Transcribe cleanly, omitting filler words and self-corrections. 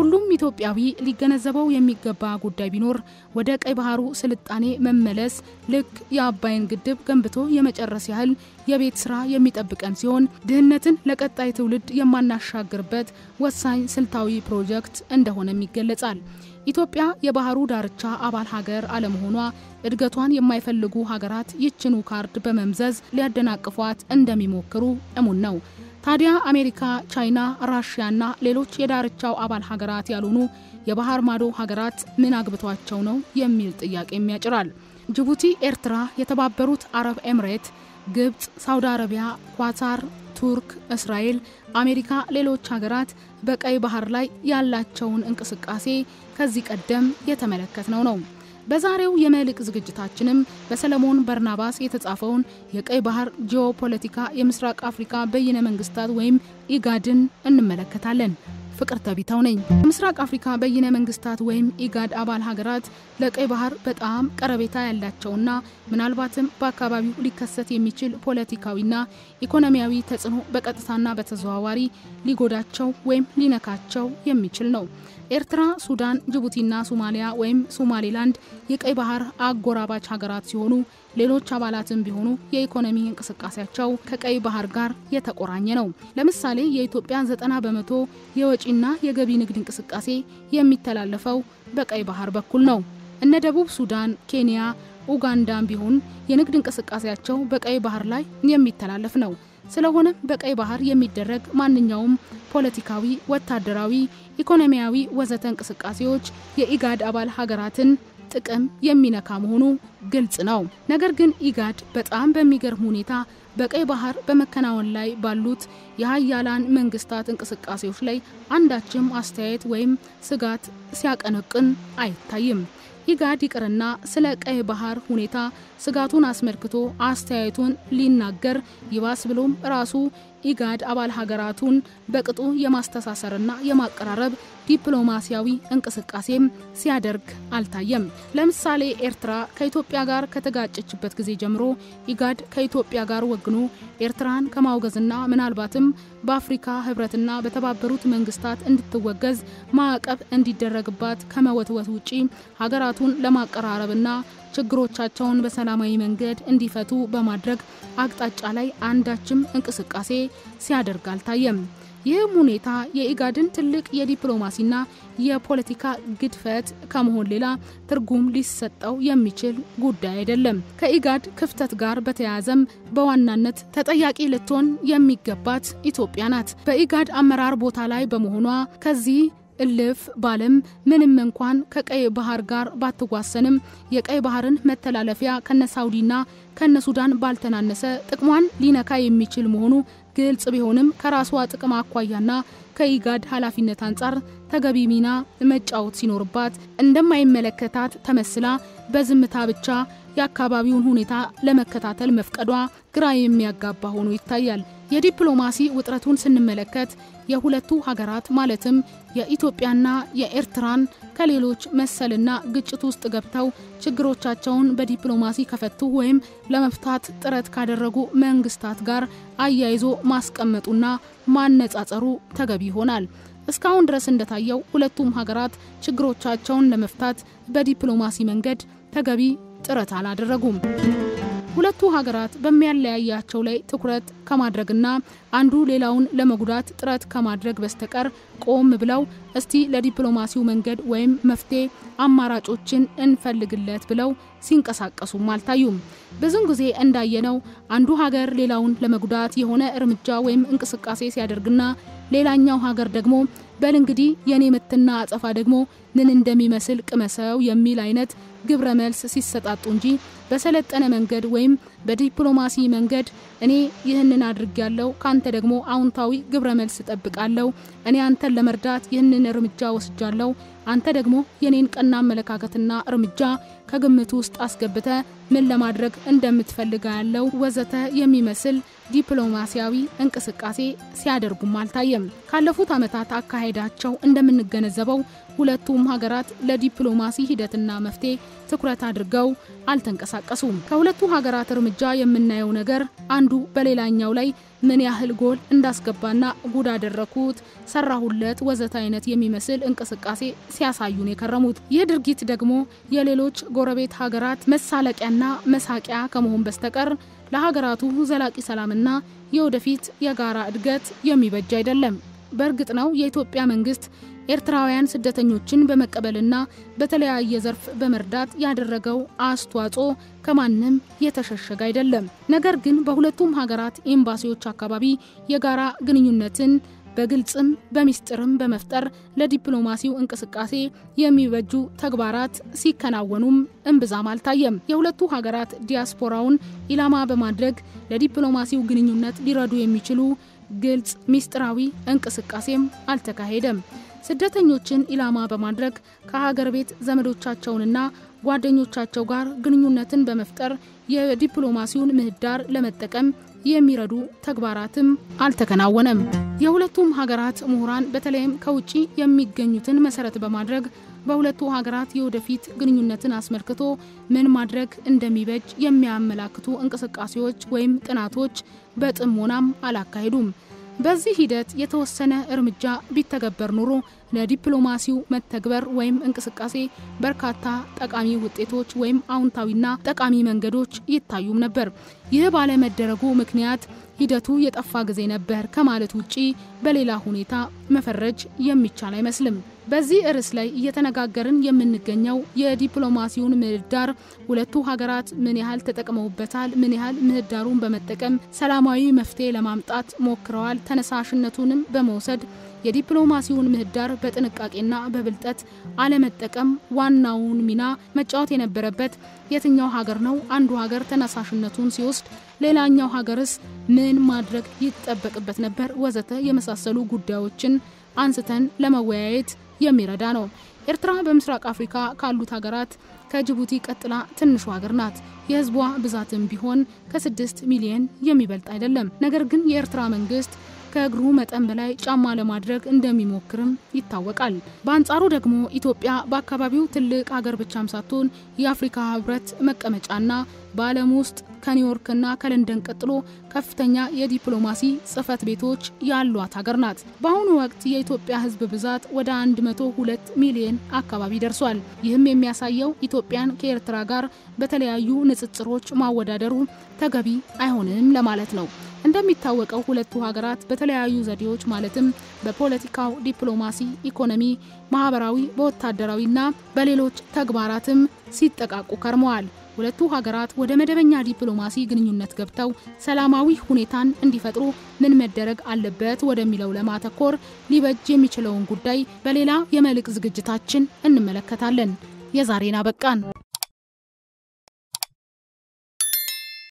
ሁሉም ኢትዮጵያዊ ሊገነዘበው የሚገባ ጉዳይ ቢኖር ወደ ቀይ ባህሩ ስልጣኔ መመለስ ልክ የአባይን ግድብ ገንብቶ የመጨረስ ያህል የቤት ስራ የሚጠብቀን ሲሆን ድህነትን ለቀጣይ ትውልድ የማናሻግርበት ወሳኝ ስልታዊ ፕሮጀክት እንደሆነም ይገለጻል። ኢትዮጵያ የባህሩ ዳርቻ አባል ሀገር አለመሆኗ እድገቷን የማይፈልጉ ሀገራት ይችኑ ካርድ በመምዘዝ ሊያደናቅፏት እንደሚሞክሩ እሙን ነው። ታዲያ አሜሪካ፣ ቻይና፣ ራሽያና ሌሎች የዳርቻው አባል ሀገራት ያሉኑ የባህር ማዶ ሀገራት ምን አግብቷቸው ነው የሚል ጥያቄም ያጭራል። ጅቡቲ፣ ኤርትራ፣ የተባበሩት አረብ ኤምሬት፣ ግብጽ፣ ሳውዲ አረቢያ፣ ኳታር፣ ቱርክ፣ እስራኤል፣ አሜሪካ ሌሎች ሀገራት በቀይ ባህር ላይ ያላቸውን እንቅስቃሴ ከዚህ ቀደም የተመለከትነው ነው። በዛሬው የመልክ ዝግጅታችንም በሰለሞን በርናባስ የተጻፈውን የቀይ ባህር ጂኦፖለቲካ የምስራቅ አፍሪካ በይነ መንግስታት ወይም ኢጋድን እንመለከታለን። ፍቅር ተቢታው ነኝ። ምስራቅ አፍሪካ በይነ መንግስታት ወይም ኢጋድ አባል ሀገራት ለቀይ ባህር በጣም ቀረቤታ ያላቸውና ምናልባትም በአካባቢው ሊከሰት የሚችል ፖለቲካዊና ኢኮኖሚያዊ ተጽዕኖ በቀጥታና በተዘዋዋሪ ሊጎዳቸው ወይም ሊነካቸው የሚችል ነው። ኤርትራ፣ ሱዳን፣ ጅቡቲና ሶማሊያ ወይም ሶማሊላንድ የቀይ ባህር አጎራባች ሀገራት ሲሆኑ ሌሎች አባላትም ቢሆኑ የኢኮኖሚ እንቅስቃሴያቸው ከቀይ ባህር ጋር የተቆራኘ ነው። ለምሳሌ የኢትዮጵያ 90% የወጪና የገቢ ንግድ እንቅስቃሴ የሚተላለፈው በቀይ ባህር በኩል ነው። እነ ደቡብ ሱዳን፣ ኬንያ፣ ኡጋንዳም ቢሆን የንግድ እንቅስቃሴያቸው በቀይ ባህር ላይ የሚተላለፍ ነው። ስለሆነ በቀይ ባህር የሚደረግ ማንኛውም ፖለቲካዊ፣ ወታደራዊ፣ ኢኮኖሚያዊ ወዘተ እንቅስቃሴዎች የኢጋድ አባል ሀገራትን ጥቅም የሚነካ መሆኑ ግልጽ ነው። ነገር ግን ኢጋድ በጣም በሚገርም ሁኔታ በቀይ ባህር በመከናወን ላይ ባሉት የሀያላን መንግስታት እንቅስቃሴዎች ላይ አንዳችም አስተያየት ወይም ስጋት ሲያቀነቅን አይታይም። ኢጋድ ይቅርና ስለ ቀይ ባህር ሁኔታ ስጋቱን አስመልክቶ አስተያየቱን ሊናገር ይባስ ብሎም ራሱ ኢጋድ አባል ሀገራቱን በቅጡ የማስተሳሰርና የማቀራረብ ዲፕሎማሲያዊ እንቅስቃሴም ሲያደርግ አልታየም። ለምሳሌ ኤርትራ ከኢትዮጵያ ጋር ከተጋጨችበት ጊዜ ጀምሮ ኢጋድ ከኢትዮጵያ ጋር ወግኖ ኤርትራን ከማውገዝና ምናልባትም በአፍሪካ ህብረትና በተባበሩት መንግስታት እንድትወገዝ ማዕቀብ እንዲደረግባት ከመወትወት ውጪ ሀገራቱን ለማቀራረብና ችግሮቻቸውን በሰላማዊ መንገድ እንዲፈቱ በማድረግ አቅጣጫ ላይ አንዳችም እንቅስቃሴ ሲያደርግ አልታየም። ይህም ሁኔታ የኢጋድን ትልቅ የዲፕሎማሲና የፖለቲካ ግድፈት ከመሆን ሌላ ትርጉም ሊሰጠው የሚችል ጉዳይ አይደለም። ከኢጋድ ክፍተት ጋር በተያያዘም በዋናነት ተጠያቂ ልትሆን የሚገባት ኢትዮጵያ ናት። በኢጋድ አመራር ቦታ ላይ በመሆኗ ከዚህ እልፍ ባለም ምንም እንኳን ከቀይ ባህር ጋር ባትዋሰንም የቀይ ባህርን መተላለፊያ ከነሳውዲና ከነሱዳን ባልተናነሰ ጥቅሟን ሊነካ የሚችል መሆኑ ግልጽ ቢሆንም ከራሷ ጥቅም አኳያና ከኢጋድ ኃላፊነት አንፃር ተገቢ ሚና መጫወት ሲኖርባት እንደማይመለከታት ተመስላ በዝምታ ብቻ የአካባቢውን ሁኔታ ለመከታተል መፍቀዷ ግራ የሚያጋባ ሆኖ ይታያል። የዲፕሎማሲ ውጥረቱን ስንመለከት የሁለቱ ሀገራት ማለትም የኢትዮጵያና የኤርትራን ከሌሎች መሰልና ግጭት ውስጥ ገብተው ችግሮቻቸውን በዲፕሎማሲ ከፈቱ ወይም ለመፍታት ጥረት ካደረጉ መንግስታት ጋር አያይዞ ማስቀመጡና ማነጻጸሩ ተገቢ ይሆናል። እስካሁን ድረስ እንደታየው ሁለቱም ሀገራት ችግሮቻቸውን ለመፍታት በዲፕሎማሲ መንገድ ተገቢ ጥረት አላደረጉም። ሁለቱ ሀገራት በሚያለያያቸው ላይ ትኩረት ከማድረግና አንዱ ሌላውን ለመጉዳት ጥረት ከማድረግ በስተቀር ቆም ብለው እስቲ ለዲፕሎማሲው መንገድ ወይም መፍትሄ አማራጮችን እንፈልግለት ብለው ሲንቀሳቀሱም አልታዩም። ብዙን ጊዜ እንዳየነው አንዱ ሀገር ሌላውን ለመጉዳት የሆነ እርምጃ ወይም እንቅስቃሴ ሲያደርግና ሌላኛው ሀገር ደግሞ በል እንግዲህ የኔ ምትና አጸፋ ደግሞ ምን እንደሚመስል ቅመሰው የሚል አይነት ግብረ መልስ ሲሰጣጡ እንጂ በሰለጠነ መንገድ ወይም በዲፕሎማሲ መንገድ እኔ ይህንን አድርጌያለሁ ካንተ ደግሞ አውንታዊ ግብረ መልስ ተጠብቃለሁ፣ እኔ አንተን ለመርዳት ይህንን እርምጃ ወስጃለሁ፣ አንተ ደግሞ የኔን ቀና አመለካከትና እርምጃ ከግምት ውስጥ አስገብተ ምን ለማድረግ እንደምትፈልጋ ያለው ወዘተ የሚመስል ዲፕሎማሲያዊ እንቅስቃሴ ሲያደርጉም አልታየም። ካለፉት ዓመታት አካሄዳቸው እንደምንገነዘበው ሁለቱም ሀገራት ለዲፕሎማሲ ሂደትና መፍትሄ ትኩረት አድርገው አልተንቀሳቀሱም። ከሁለቱ ሀገራት እርምጃ የምናየው ነገር አንዱ በሌላኛው ላይ ምን ያህል ጎል እንዳስገባና ጉድ አደረኩት፣ ሰራሁለት ወዘተ አይነት የሚመስል እንቅስቃሴ ሲያሳዩን የከረሙት። ይህ ድርጊት ደግሞ የሌሎች ጎረቤት ሀገራት መሳለቂያና መሳቂያ ከመሆን በስተቀር ለሀገራቱ ዘላቂ ሰላምና የወደፊት የጋራ እድገት የሚበጅ አይደለም። በእርግጥ ነው የኢትዮጵያ መንግስት ኤርትራውያን ስደተኞችን በመቀበልና በተለያየ ዘርፍ በመርዳት ያደረገው አስተዋጽኦ ከማንም የተሸሸገ አይደለም። ነገር ግን በሁለቱም ሀገራት ኤምባሲዎች አካባቢ የጋራ ግንኙነትን በግልጽም በሚስጥርም በመፍጠር ለዲፕሎማሲው እንቅስቃሴ የሚበጁ ተግባራት ሲከናወኑም እንብዛም አልታየም። የሁለቱ ሀገራት ዲያስፖራውን ኢላማ በማድረግ ለዲፕሎማሲው ግንኙነት ሊረዱ የሚችሉ ግልጽ ሚስጥራዊ እንቅስቃሴም አልተካሄደም። ስደተኞችን ኢላማ በማድረግ ከሀገር ቤት ዘመዶቻቸውንና ጓደኞቻቸው ጋር ግንኙነትን በመፍጠር የዲፕሎማሲውን ምህዳር ለመጠቀም የሚረዱ ተግባራትም አልተከናወነም። የሁለቱም ሀገራት ምሁራን በተለይም ከውጪ የሚገኙትን መሰረት በማድረግ በሁለቱ ሀገራት የወደፊት ግንኙነትን አስመልክቶ ምን ማድረግ እንደሚበጅ የሚያመላክቱ እንቅስቃሴዎች ወይም ጥናቶች በጥሞናም አላካሄዱም። በዚህ ሂደት የተወሰነ እርምጃ ቢተገበር ኑሮ ለዲፕሎማሲው መተግበር ወይም እንቅስቃሴ በርካታ ጠቃሚ ውጤቶች ወይም አውንታዊና ጠቃሚ መንገዶች ይታዩም ነበር። ይህ ባለ መደረጉ ምክንያት ሂደቱ የጠፋ ጊዜ ነበር ከማለት ውጪ በሌላ ሁኔታ መፈረጅ የሚቻል አይመስልም። በዚህ ርዕስ ላይ እየተነጋገርን የምንገኘው የዲፕሎማሲውን ምህዳር ሁለቱ ሀገራት ምን ያህል ተጠቅመውበታል፣ ምን ያህል ምህዳሩን በመጠቀም ሰላማዊ መፍትሄ ለማምጣት ሞክረዋል፣ ተነሳሽነቱንም በመውሰድ የዲፕሎማሲውን ምህዳር በጥንቃቄና በብልጠት አለመጠቀም ዋናውን ሚና መጫወት የነበረበት የትኛው ሀገር ነው? አንዱ ሀገር ተነሳሽነቱን ሲወስድ ሌላኛው ሀገርስ ምን ማድረግ ይጠበቅበት ነበር? ወዘተ የመሳሰሉ ጉዳዮችን አንስተን ለመወያየት የሚረዳ ነው። ኤርትራ በምስራቅ አፍሪካ ካሉት ሀገራት ከጅቡቲ ቀጥላ ትንሹ ሀገር ናት። የህዝቧ ብዛትም ቢሆን ከ6 ሚሊዮን የሚበልጥ አይደለም። ነገር ግን የኤርትራ መንግስት ከእግሩ መጠን በላይ ጫማ ለማድረግ እንደሚሞክርም ይታወቃል። በአንጻሩ ደግሞ ኢትዮጵያ በአካባቢው ትልቅ ሀገር ብቻም ሳትሆን የአፍሪካ ህብረት መቀመጫና በዓለም ውስጥ ከኒውዮርክና ከለንደን ቀጥሎ ከፍተኛ የዲፕሎማሲ ጽህፈት ቤቶች ያሏት ሀገር ናት። በአሁኑ ወቅት የኢትዮጵያ ህዝብ ብዛት ወደ 102 ሚሊዮን አካባቢ ደርሷል። ይህም የሚያሳየው ኢትዮጵያን ከኤርትራ ጋር በተለያዩ ንጽጽሮች ማወዳደሩ ተገቢ አይሆንም ለማለት ነው። እንደሚታወቀው ሁለቱ ሀገራት በተለያዩ ዘዴዎች ማለትም በፖለቲካው፣ ዲፕሎማሲ፣ ኢኮኖሚ፣ ማህበራዊ፣ በወታደራዊና በሌሎች ተግባራትም ሲጠቃቁ ከርመዋል። ሁለቱ ሀገራት ወደ መደበኛ ዲፕሎማሲ ግንኙነት ገብተው ሰላማዊ ሁኔታን እንዲፈጥሩ ምን መደረግ አለበት ወደሚለው ለማተኮር ሊበጅ የሚችለውን ጉዳይ በሌላ የመልእክት ዝግጅታችን እንመለከታለን። የዛሬን አበቃን።